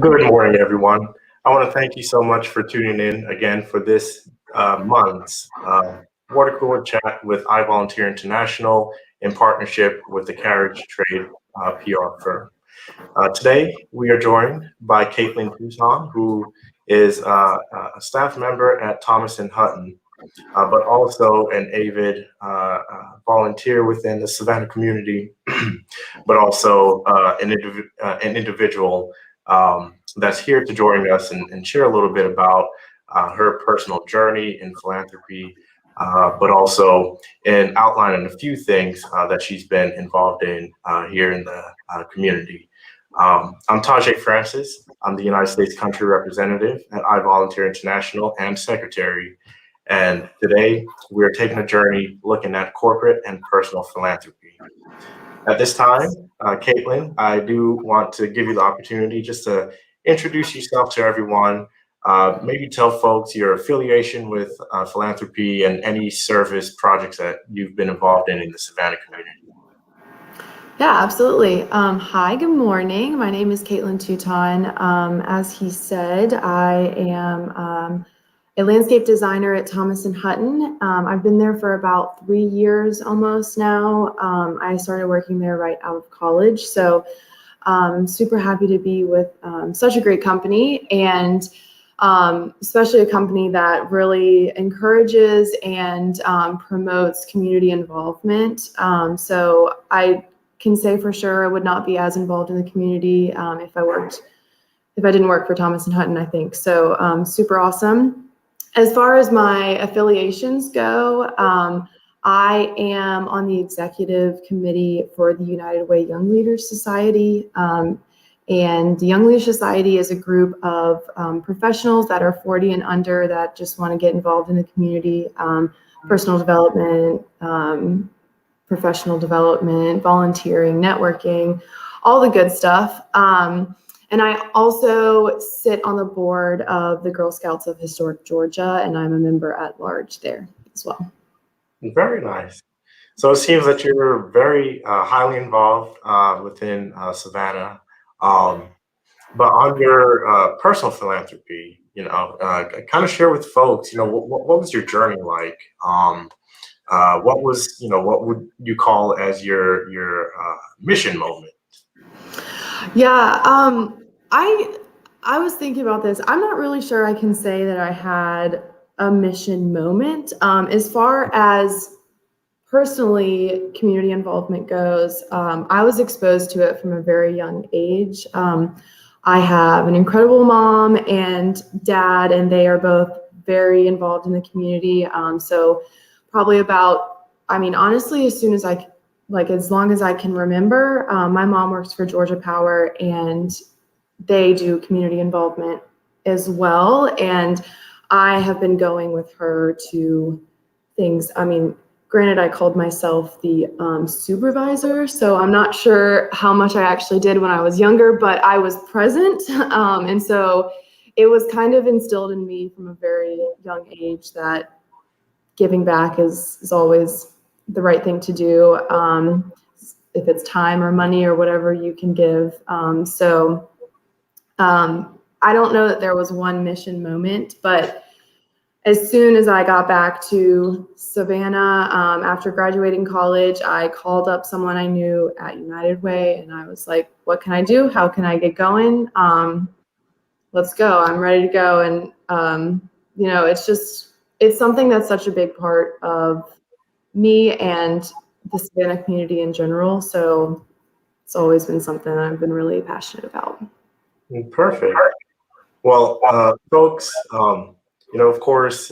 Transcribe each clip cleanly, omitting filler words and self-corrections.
Good morning, everyone. I want to thank you so much for tuning in again for this month's water cooler chat with iVolunteer International in partnership with the Carriage Trade PR firm. Today, we are joined by Caitlin Teuton, who is a staff member at Thomas and Hutton, but also an avid volunteer within the Savannah community, but also an individual that's here to join us and share a little bit about her personal journey in philanthropy, but also in outlining a few things that she's been involved in here in the community. I'm Tajae Francis. I'm the United States Country Representative at iVolunteer International and Secretary. And today we're taking a journey looking at corporate and personal philanthropy. At this time, Caitlin, I do want to give you the opportunity just to introduce yourself to everyone, maybe tell folks your affiliation with philanthropy and any service projects that you've been involved in the Savannah community. Yeah, absolutely. Hi, good morning. My name is Caitlin Teuton. As he said, I am a landscape designer at Thomas and Hutton. I've been there for about 3 years almost now. I started working there right out of college. So super happy to be with such a great company, and especially a company that really encourages and promotes community involvement. So I can say for sure I would not be as involved in the community if I didn't work for Thomas and Hutton, I think. So super awesome. As far as my affiliations go, I am on the executive committee for the United Way Young Leaders Society. And the Young Leaders Society is a group of professionals that are 40 and under that just want to get involved in the community, personal development, professional development, volunteering, networking, all the good stuff. And I also sit on the board of the Girl Scouts of Historic Georgia, and I'm a member at large there as well. Very nice. So it seems that you're very highly involved within Savannah. But on your personal philanthropy, kind of share with folks, what was your journey like? What would you call as your mission moment? Yeah, I was thinking about this. I'm not really sure I can say that I had a mission moment. As far as personally community involvement goes, I was exposed to it from a very young age. I have an incredible mom and dad, and they are both very involved in the community. So probably honestly, as long as I can remember, my mom works for Georgia Power, and they do community involvement as well. And I have been going with her to things. Granted, I called myself the supervisor, so I'm not sure how much I actually did when I was younger, but I was present. And so it was kind of instilled in me from a very young age that giving back is always the right thing to do, if it's time or money or whatever you can give. I don't know that there was one mission moment, but as soon as I got back to Savannah, after graduating college, I called up someone I knew at United Way, and I was like, what can I do? How can I get going? Let's go. I'm ready to go. And, it's something that's such a big part of me and the Savannah community in general. So it's always been something I've been really passionate about. Perfect. Well, folks, of course,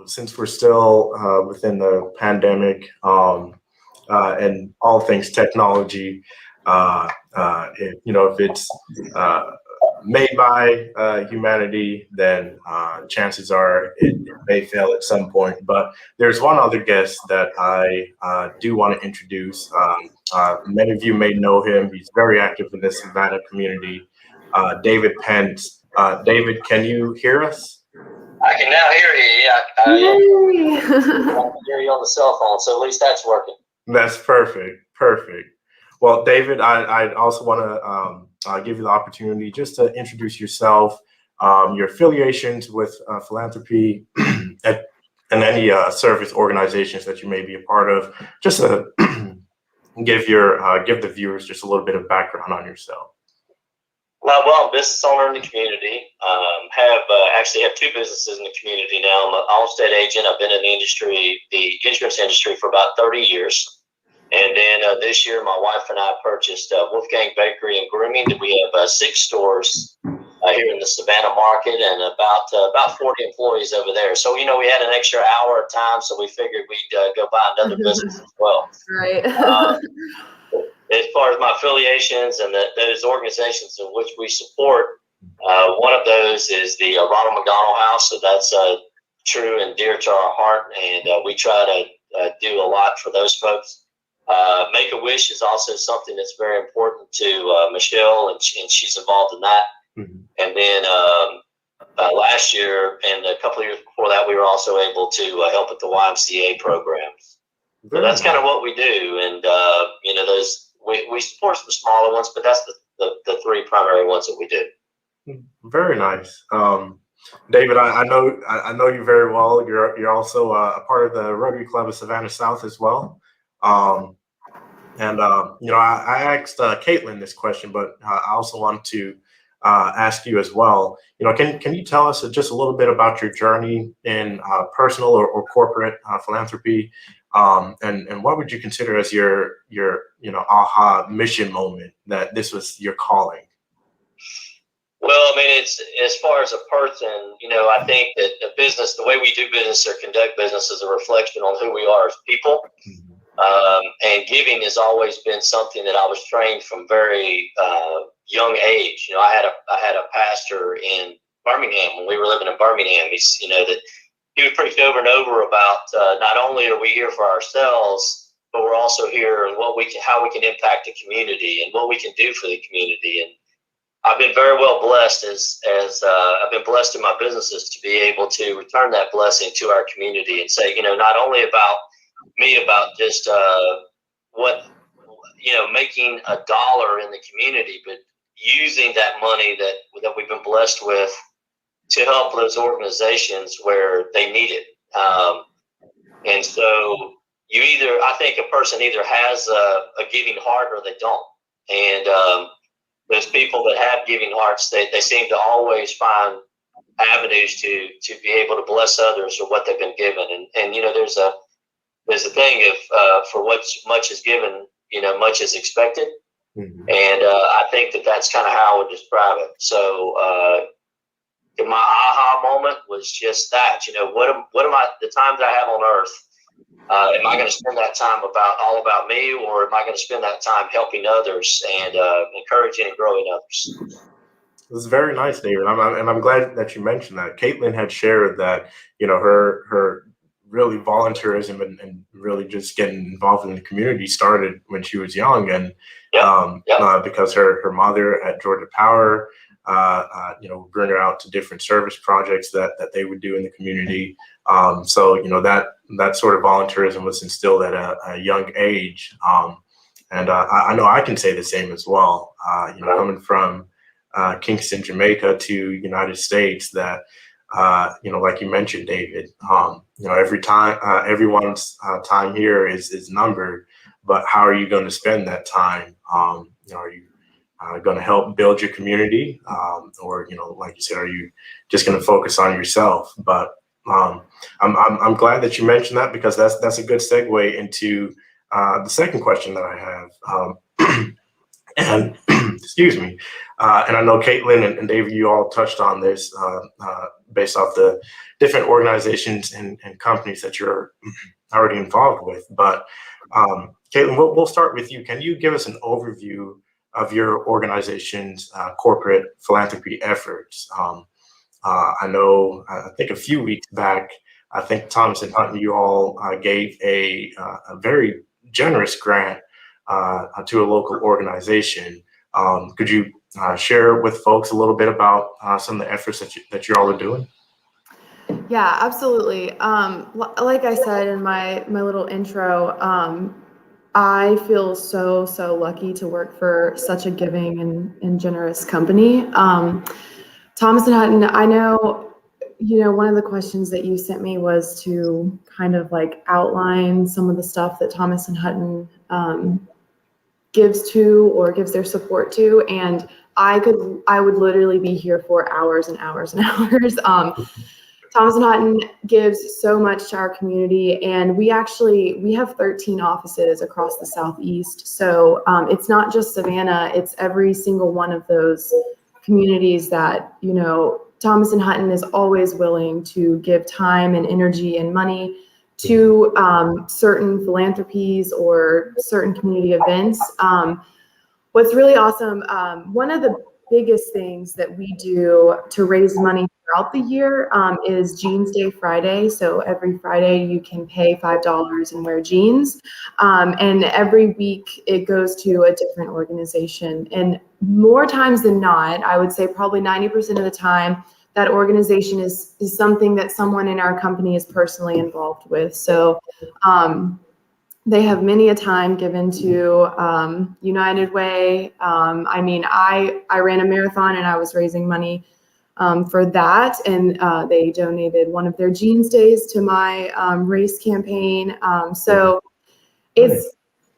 since we're still within the pandemic and all things technology, if it's made by humanity, then chances are it may fail at some point. But there's one other guest that I do want to introduce. Many of you may know him. He's very active in the Savannah community. David Pence. David, can you hear us? I can now hear you. Yeah, I can hear you on the cell phone, so at least that's working. That's perfect. Well, David, I also want to give you the opportunity just to introduce yourself, your affiliations with philanthropy, and any service organizations that you may be a part of, just to give the viewers just a little bit of background on yourself. Well, I'm a business owner in the community. Actually have two businesses in the community now. I'm an Allstate agent. I've been in the insurance industry for about 30 years. And then this year, my wife and I purchased Wolfgang Bakery and Grooming. We have 6 stores here in the Savannah market, and about 40 employees over there. So, we had an extra hour of time, so we figured we'd go buy another business as well. Right. As far as my affiliations and those organizations in which we support, one of those is the Ronald McDonald House. So that's true and dear to our heart, and we try to do a lot for those folks. Make-A-Wish is also something that's very important to Michelle, and she's involved in that. Mm-hmm. And then last year and a couple of years before that, we were also able to help with the YMCA programs. So that's kind of what we do, and those. We support the smaller ones, but that's the 3 primary ones that we do. Very nice, David. I know you very well. You're also a part of the Rotary Club of Savannah South as well. I asked Caitlin this question, but I also want to ask you as well. Can you tell us just a little bit about your journey in personal or corporate philanthropy? And what would you consider as your aha mission moment that this was your calling? Well, I mean, it's as far as a person, I think that the way we do business or conduct business is a reflection on who we are as people. And giving has always been something that I was trained from very young age. I had a pastor in Birmingham when we were living in Birmingham. He would preach over and over about not only are we here for ourselves, but we're also here and how we can impact the community and what we can do for the community. And I've been very well blessed as I've been blessed in my businesses to be able to return that blessing to our community and say, not only about me, about just making a dollar in the community, but using that money that we've been blessed with to help those organizations where they need it. And so I think a person either has a giving heart or they don't. And those people that have giving hearts, they seem to always find avenues to be able to bless others for what they've been given. And there's a thing of for what much is given, much is expected. Mm-hmm. And I think that's kind of how I would describe it. So my aha moment was just that, what am I, the time that I have on earth, am I going to spend that time all about me, or am I going to spend that time helping others and encouraging and growing others? This is very nice, David. I'm glad that you mentioned that. Caitlin had shared that, her really volunteerism and really just getting involved in the community started when she was young, and because her mother at Georgia Power, bring her out to different service projects that they would do in the community. So that sort of volunteerism was instilled at a young age, and I know I can say the same as well. Coming from Kingston, Jamaica to United States, that like you mentioned, David, everyone's time here is numbered, but how are you going to spend that time? Are you going to help build your community, or like you said, are you just going to focus on yourself? But I'm glad that you mentioned that, because that's a good segue into the second question that I have. And excuse me, and I know Caitlin and David, you all touched on this based off the different organizations and companies that you're already involved with. But Caitlin, we'll start with you. Can you give us an overview of your organization's corporate philanthropy efforts? I think a few weeks back, I think Thomas and Hutton, you all gave a very generous grant to a local organization. Could you share with folks a little bit about some of the efforts that you all are doing? Yeah, absolutely. Like I said in my little intro, I feel so lucky to work for such a giving and generous company. Thomas and Hutton, I know, one of the questions that you sent me was to kind of like outline some of the stuff that Thomas and Hutton gives to or gives their support to, and I would literally be here for hours and hours and hours. Thomas and Hutton gives so much to our community, and we have 13 offices across the Southeast. So it's not just Savannah, it's every single one of those communities that, Thomas and Hutton is always willing to give time and energy and money to certain philanthropies or certain community events. What's really awesome, one of the biggest things that we do to raise money throughout the year is Jeans Day Friday. So every Friday you can pay $5 and wear jeans. And every week it goes to a different organization. And more times than not, I would say probably 90% of the time, that organization is something that someone in our company is personally involved with. So they have many a time given to United Way. I ran a marathon and I was raising money for that, and they donated one of their jeans days to my race campaign. So it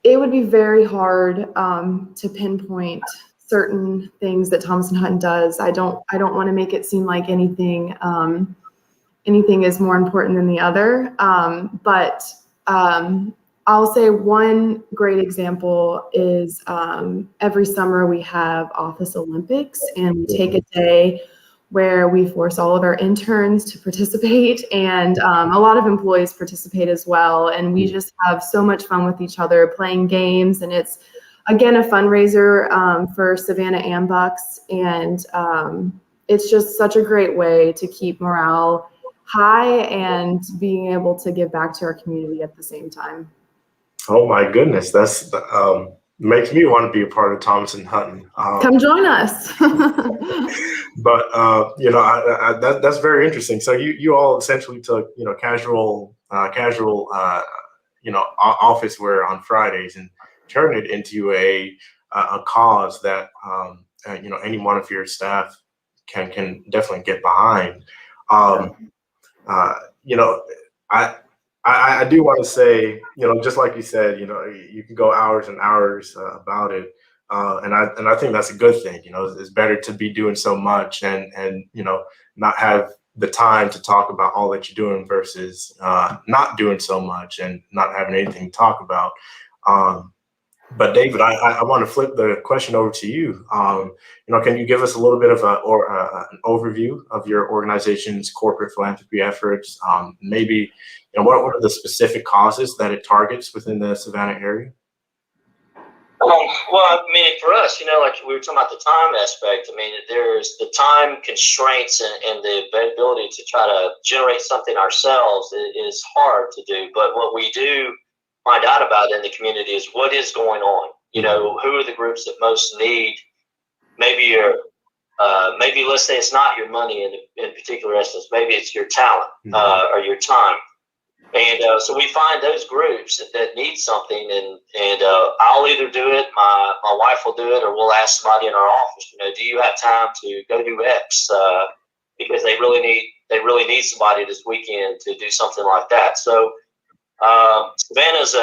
would be very hard to pinpoint certain things that Thomas and Hutton does. I don't want to make it seem like anything is more important than the other. But I'll say one great example is every summer we have Office Olympics, and we take a day where we force all of our interns to participate, and a lot of employees participate as well. And we just have so much fun with each other playing games, and it's, again, a fundraiser for Savannah Ambucks, and it's just such a great way to keep morale high and being able to give back to our community at the same time. Oh my goodness, that's makes me want to be a part of Thomas and Hutton. Come join us. But that's very interesting. So you all essentially took casual office wear on Fridays and turned it into a cause that any one of your staff can definitely get behind. I do want to say, just like you said, you can go hours and hours about it, and I think that's a good thing. It's better to be doing so much and not have the time to talk about all that you're doing versus not doing so much and not having anything to talk about. But David, I want to flip the question over to you. Can you give us a little bit of an overview of your organization's corporate philanthropy efforts? Maybe, what are the specific causes that it targets within the Savannah area? Well, for us, like we were talking about the time aspect. There's the time constraints and the ability to try to generate something ourselves is hard to do. But what we do find out about in the community is what is going on. Who are the groups that most need maybe let's say it's not your money in particular instance, maybe it's your talent or your time. And so we find those groups that need something, and I'll either do it, my wife will do it, or we'll ask somebody in our office, do you have time to go do X? Because they really need somebody this weekend to do something like that. So Savannah's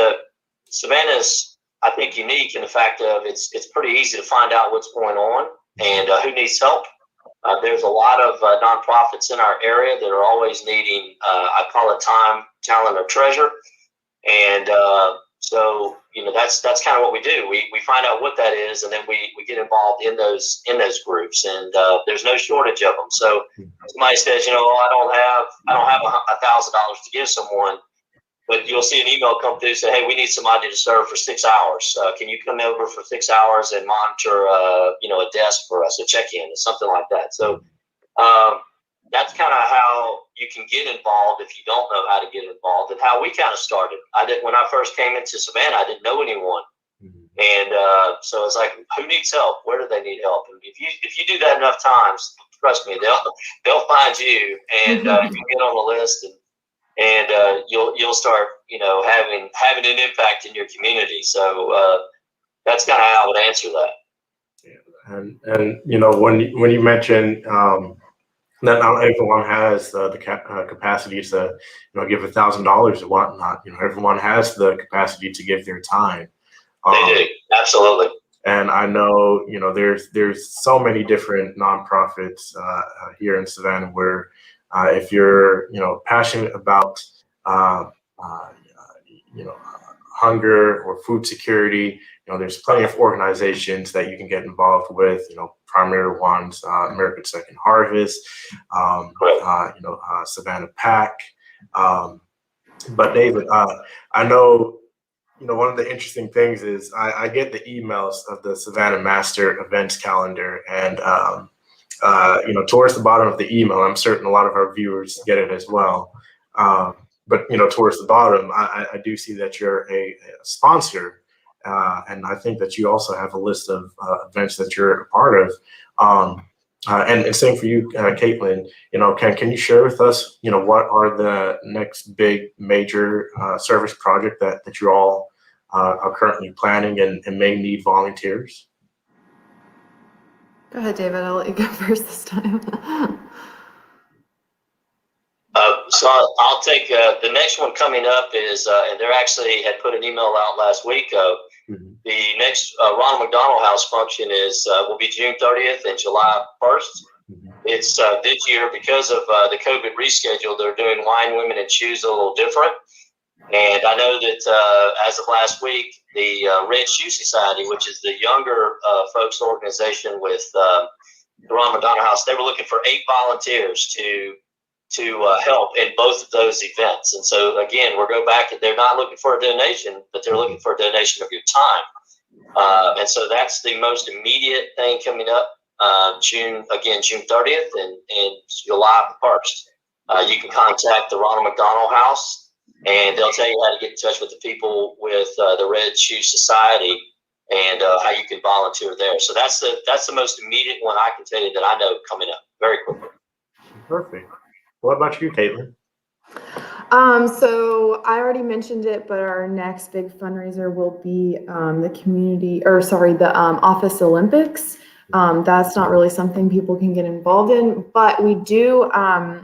I think unique in the fact of it's pretty easy to find out what's going on and who needs help. There's a lot of nonprofits in our area that are always needing, I call it time, talent, or treasure. And so that's kind of what we do. We find out what that is, and then we get involved in those groups. And there's no shortage of them. So somebody says, I don't have $1,000 to give someone. But you'll see an email come through say, hey, we need somebody to serve for 6 hours. Can you come over for 6 hours and monitor, a desk for us, a check-in, or something like that. So that's kind of how you can get involved if you don't know how to get involved, and how we kind of started. When I first came into Savannah, I didn't know anyone. And so it's like, who needs help? Where do they need help? And if you do that enough times, trust me, they'll find you, and you get on the list. and you'll start, having an impact in your community. So that's kind of how I would answer that. And when you mentioned that not everyone has the capacity to give $1,000 or whatnot. Everyone has the capacity to give their time. They do, absolutely. And I know there's so many different nonprofits here in Savannah where if you're passionate about hunger or food security, there's plenty of organizations that you can get involved with. Primary ones, American Second Harvest, Savannah Pack. But David, I know, one of the interesting things is I get the emails of the Savannah Master Events Calendar, and towards the bottom of the email, I'm certain a lot of our viewers get it as well. But towards the bottom, I do see that you're a sponsor, and I think that you also have a list of events that you're a part of. And same for you, Caitlin. Can you share with us, what are the next big major service project that you all are currently planning and may need volunteers? Go ahead, David. I'll let you go first this time. So I'll take the next one coming up is, and they actually had put an email out last week. The next Ronald McDonald House function will be June 30th and July 1st. It's this year, because of the COVID reschedule, they're doing Wine, Women, and Shoes a little different. And I know that as of last week, the Red Shoe Society, which is the younger folks organization with the Ronald McDonald House, they were looking for 8 volunteers to help in both of those events. And so again, we'll go back, and they're not looking for a donation, but they're looking for a donation of your time. And so that's the most immediate thing coming up, June 30th and July 1st. You can contact the Ronald McDonald House, and they'll tell you how to get in touch with the people with the Red Shoe Society, and how you can volunteer there. So that's the most immediate one I can tell you that I know coming up very quickly. Perfect. What about you, Caitlin? So I already mentioned it, but our next big fundraiser will be the Office Olympics. That's not really something people can get involved in, but we do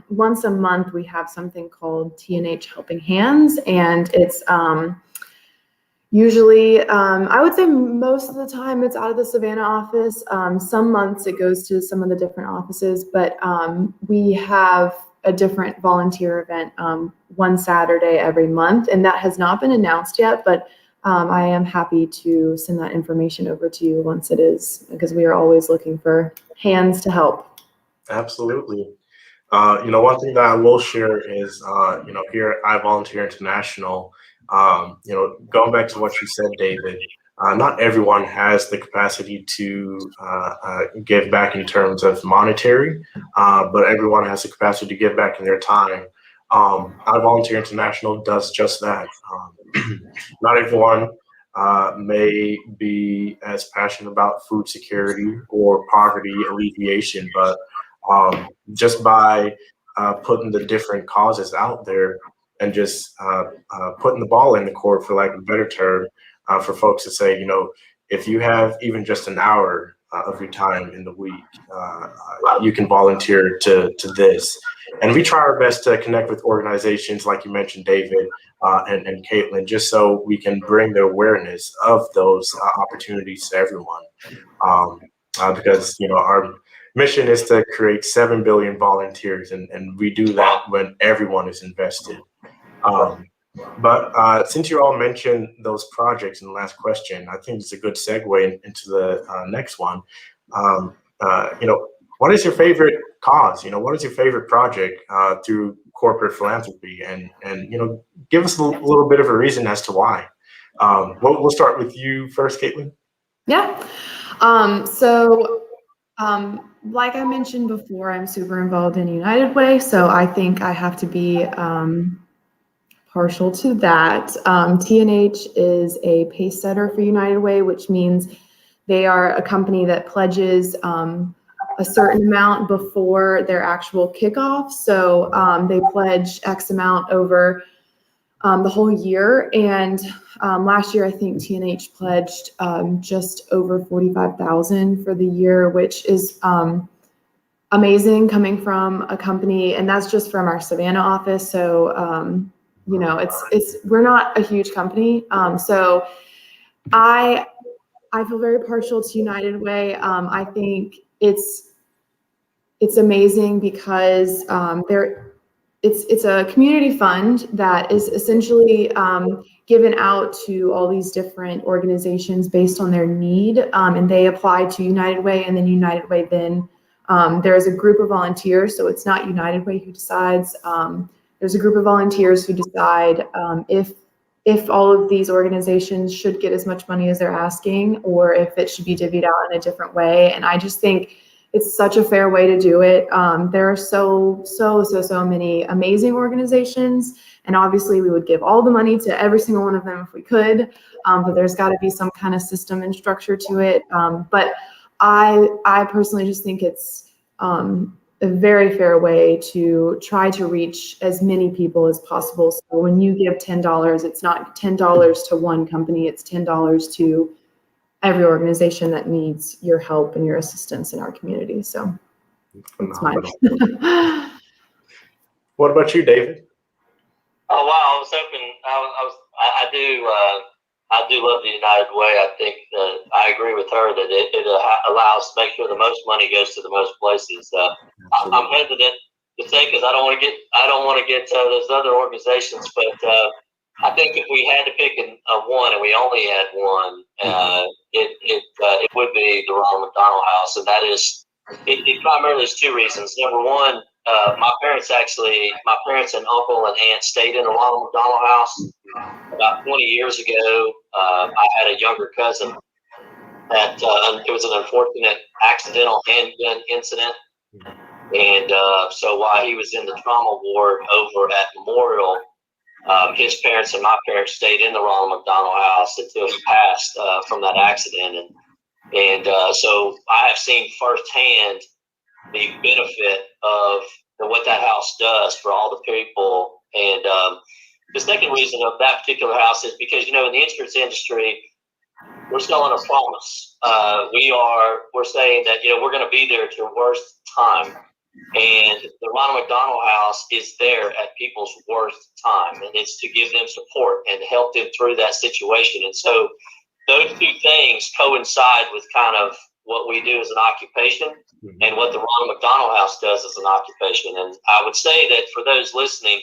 once a month we have something called T&H Helping Hands, and it's usually I would say most of the time it's out of the Savannah office. Some months it goes to some of the different offices, but we have a different volunteer event one Saturday every month, and that has not been announced yet, but I am happy to send that information over to you once it is, because we are always looking for hands to help. Absolutely. One thing that I will share is, here at iVolunteer International, going back to what you said, David, not everyone has the capacity to give back in terms of monetary, but everyone has the capacity to give back in their time. iVolunteer International does just that. Not everyone may be as passionate about food security or poverty alleviation, but just by putting the different causes out there and just putting the ball in the court, for lack of a better term, for folks to say, if you have even just an hour of your time in the week, you can volunteer to this. And we try our best to connect with organizations like you mentioned, David, and Caitlin, just so we can bring the awareness of those opportunities to everyone. Because, our mission is to create 7 billion volunteers, and we do that when everyone is invested. But since you all mentioned those projects in the last question, I think it's a good segue into the next one. What is your favorite cause? What is your favorite project through corporate philanthropy? And give us a little bit of a reason as to why. We'll start with you first, Caitlin. Yeah. Like I mentioned before, I'm super involved in United Way, so I think I have to be partial to that. T&H is a pace setter for United Way, which means they are a company that pledges a certain amount before their actual kickoff. So they pledge X amount over the whole year. And last year, I think TNH pledged just over 45,000 for the year, which is amazing coming from a company, and that's just from our Savannah office. So you know, we're not a huge company. So I feel very partial to United Way. I think it's amazing because it's a community fund that is essentially given out to all these different organizations based on their need, and they apply to United Way, and then United Way then there's a group of volunteers, so it's not United Way who decides. There's a group of volunteers who decide if all of these organizations should get as much money as they're asking, or if it should be divvied out in a different way. And I just think it's such a fair way to do it. There are so many amazing organizations, and obviously we would give all the money to every single one of them if we could, but there's got to be some kind of system and structure to it. But I personally just think it's a very fair way to try to reach as many people as possible. So when you give $10, it's not $10 to one company, it's $10 to every organization that needs your help and your assistance in our community. So it's mine. What about you, David? Oh wow! I was hoping. I do love the United Way. I think that I agree with her that it allows to make sure the most money goes to the most places. I'm hesitant to say because I don't want to get those other organizations, but I think if we had to pick a one and we only had one, it would be the Ronald McDonald House, and that is it primarily is two reasons. Number one, my parents and uncle and aunt stayed in the Ronald McDonald House. About 20 years ago, I had a younger cousin that it was an unfortunate accidental handgun incident. And so while he was in the trauma ward over at Memorial, his parents and my parents stayed in the Ronald McDonald House until he passed from that accident. And so I have seen firsthand the benefit of what that house does for all the people. And the second reason of that particular house is because, you know, in the insurance industry, we're selling a promise. We're saying that, you know, we're going to be there at your worst time. And the Ronald McDonald House is there at people's worst time. And it's to give them support and help them through that situation. And so those two things coincide with kind of what we do as an occupation and what the Ronald McDonald House does as an occupation. And I would say that for those listening,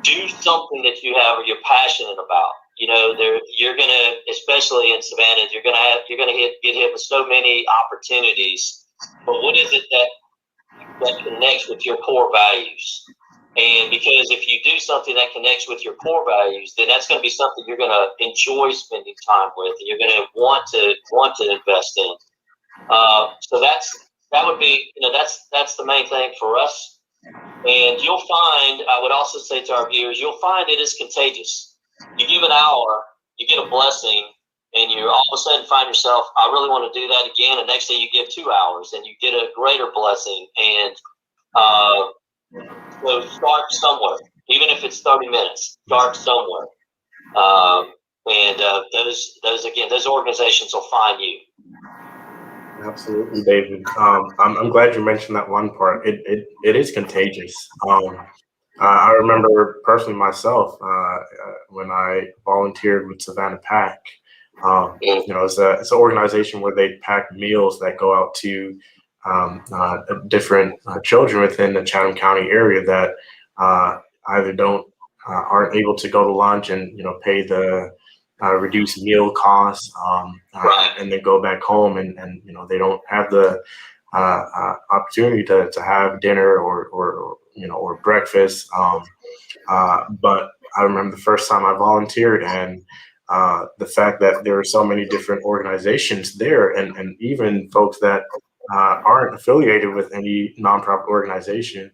do something that you have or you're passionate about. You know, you're gonna, especially in Savannah, you're gonna get hit with so many opportunities. But what is it that connects with your core values? And because if you do something that connects with your core values, then that's going to be something you're going to enjoy spending time with, and you're going to want to invest in. So that would be, you know, that's the main thing for us. And you'll find, I would also say to our viewers, you'll find it is contagious. You give an hour, you get a blessing, and you all of a sudden find yourself, I really want to do that again. And next day you give 2 hours and you get a greater blessing. And so start somewhere, even if it's 30 minutes, start somewhere. And those organizations will find you. Absolutely, David. I'm glad you mentioned that one part. It is contagious. I remember personally myself when I volunteered with Savannah PAC. You know, it's an organization where they pack meals that go out to different children within the Chatham County area that either aren't able to go to lunch and, you know, pay the reduced meal costs, and then go back home and you know, they don't have the opportunity to have dinner or you know, or breakfast. But I remember the first time I volunteered, and the fact that there are so many different organizations there, and even folks that aren't affiliated with any nonprofit organization.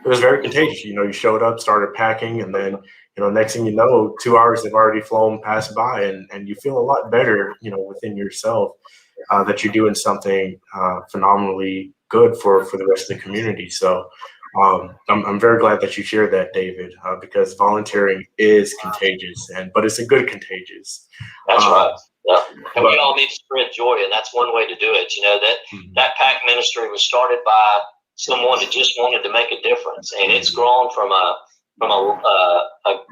It was very contagious. You know, you showed up, started packing, and then, you know, next thing you know, 2 hours have already flown past by, and you feel a lot better, you know, within yourself. that you're doing something phenomenally good for the rest of the community. So I'm very glad that you shared that, David, because volunteering is contagious, but it's a good contagious. That's right. Yeah. And we all need to spread joy, and that's one way to do it. You know, that PAC ministry was started by someone that just wanted to make a difference, and it's grown from a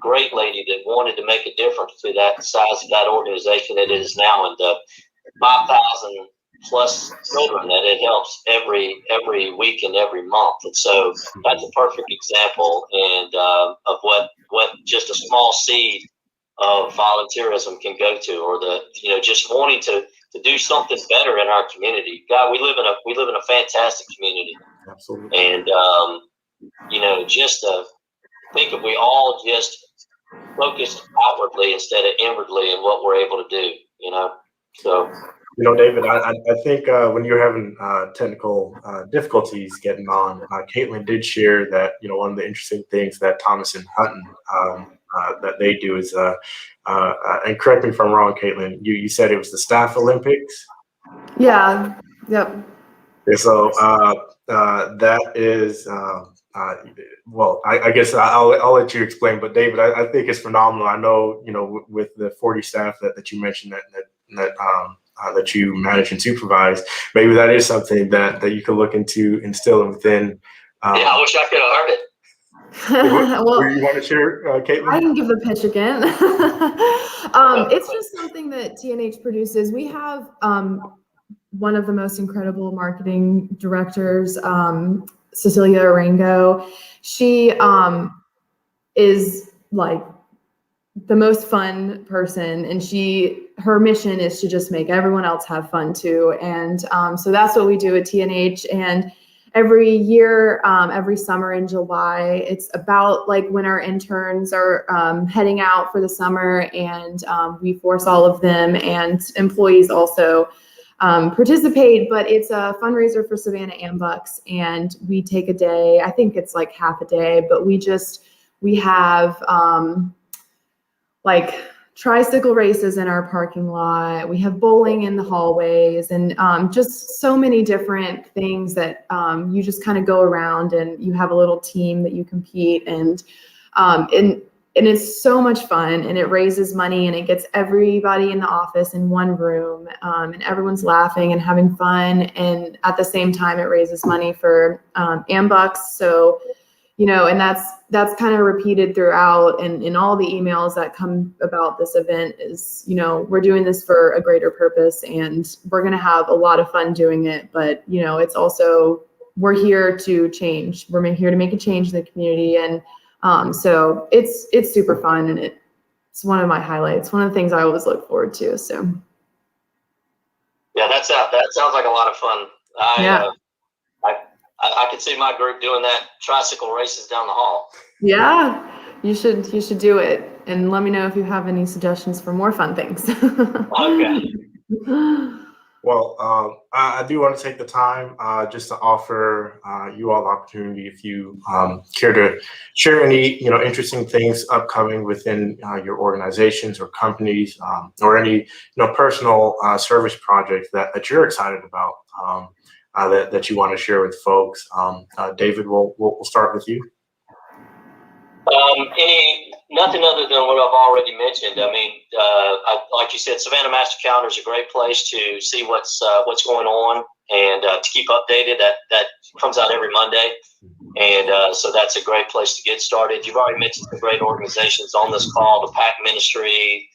great lady that wanted to make a difference to that size of that organization it is now, and the 5,000 plus children that it helps every week and every month. And so that's a perfect example and of what just a small seed of volunteerism can go to, or just wanting to do something better in our community. God, we live in a fantastic community. Absolutely. And just to think if we all just focused outwardly instead of inwardly in what we're able to do, so. David, I think when you're having technical difficulties getting on, Caitlin did share that, one of the interesting things that Thomas and Hutton that they do is, and correct me if I'm wrong, Caitlin, you said it was the Staff Olympics? Yeah, yep. And so that is, well, I guess I'll let you explain, but David, I think it's phenomenal. I know, with the 40 staff that you mentioned that you manage and supervise, maybe that is something that you could look into instilling within. Yeah, I wish I could have heard it. Well, you want to share, Caitlin? I can give the pitch again. It's just something that TNH produces. We have one of the most incredible marketing directors, Cecilia Arango. She is like the most fun person, and her mission is to just make everyone else have fun too. And so that's what we do at TNH. And every year, every summer in July, it's about like when our interns are heading out for the summer, and we force all of them and employees also participate, but it's a fundraiser for Savannah Ambucks, and we take a day, I think it's like half a day, but we have like tricycle races in our parking lot. We have bowling in the hallways, and just so many different things that you just kind of go around and you have a little team that you compete, and it's so much fun, and it raises money, and it gets everybody in the office in one room, and everyone's laughing and having fun, and at the same time it raises money for Ambucks. So and that's kind of repeated throughout, and in all the emails that come about this event is, we're doing this for a greater purpose, and we're going to have a lot of fun doing it. But, it's also, we're here to change. We're here to make a change in the community. And so it's super fun, and it's one of my highlights, one of the things I always look forward to. So. Yeah, that sounds like a lot of fun. I could see my group doing that tricycle races down the hall. Yeah, you should do it, and let me know if you have any suggestions for more fun things. Okay. Well, I do want to take the time just to offer you all the opportunity, if you care to share any interesting things upcoming within your organizations or companies, or any personal service projects that you're excited about. That you want to share with folks. David, we'll start with you. Nothing other than what I've already mentioned. I mean, like you said, Savannah Master Calendar is a great place to see what's going on and to keep updated. That comes out every Monday, and so that's a great place to get started. You've already mentioned some great organizations on this call: the PAC Ministry,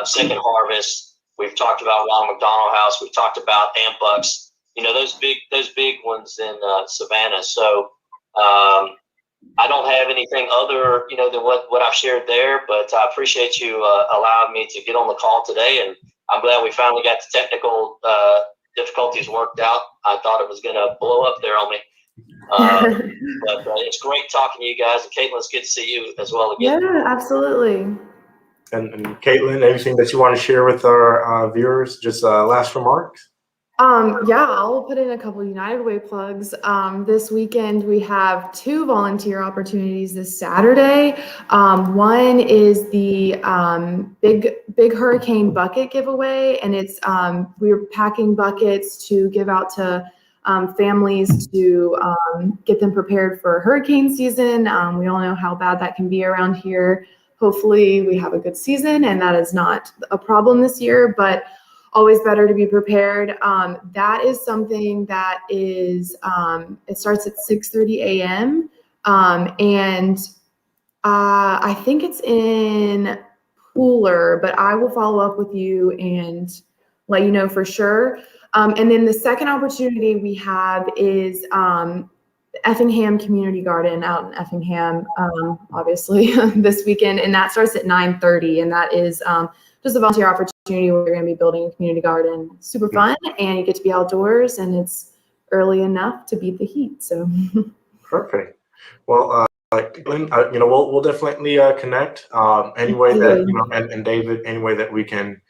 Second Harvest. We've talked about Ronald McDonald House. We've talked about Ambucks. Those big ones in Savannah. So I don't have anything other, than what I've shared there, but I appreciate you allowing me to get on the call today. And I'm glad we finally got the technical difficulties worked out. I thought it was going to blow up there on me. But it's great talking to you guys. And Caitlin, it's good to see you as well again. Yeah, absolutely. And Caitlin, anything that you want to share with our viewers? Just last remarks? Yeah, I'll put in a couple United Way plugs. This weekend we have 2 volunteer opportunities this Saturday. One is the big hurricane bucket giveaway, and it's we're packing buckets to give out to families to get them prepared for hurricane season. We all know how bad that can be around here. Hopefully we have a good season, and that is not a problem this year, but always better to be prepared. That is something that is, it starts at 6:30 a.m. And I think it's in Cooler, but I will follow up with you and let you know for sure. And then the second opportunity we have is Effingham Community Garden out in Effingham, obviously this weekend, and that starts at 9:30, and that is just a volunteer opportunity where you're going to be building a community garden. Super fun, and you get to be outdoors, and it's early enough to beat the heat. So Perfect. Well, Glenn, we'll definitely connect. Any way that and David, any way that we can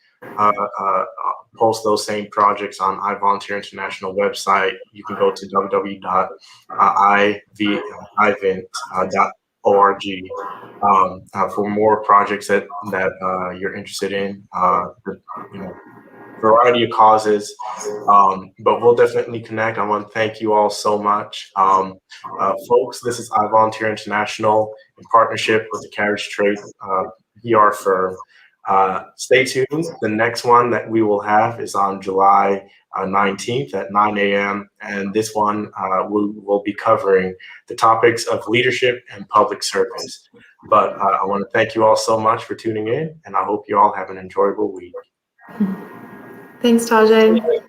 post those same projects on iVolunteer International website. You can go to www.ivent.org for more projects that you're interested in. Variety of causes, but we'll definitely connect. I want to thank you all so much. Folks, this is iVolunteer International in partnership with the Carriage Trade PR firm. Stay tuned. The next one that we will have is on July 19th at 9 a.m. And this one will be covering the topics of leadership and public service. But I want to thank you all so much for tuning in, and I hope you all have an enjoyable week. Thanks, Tajae.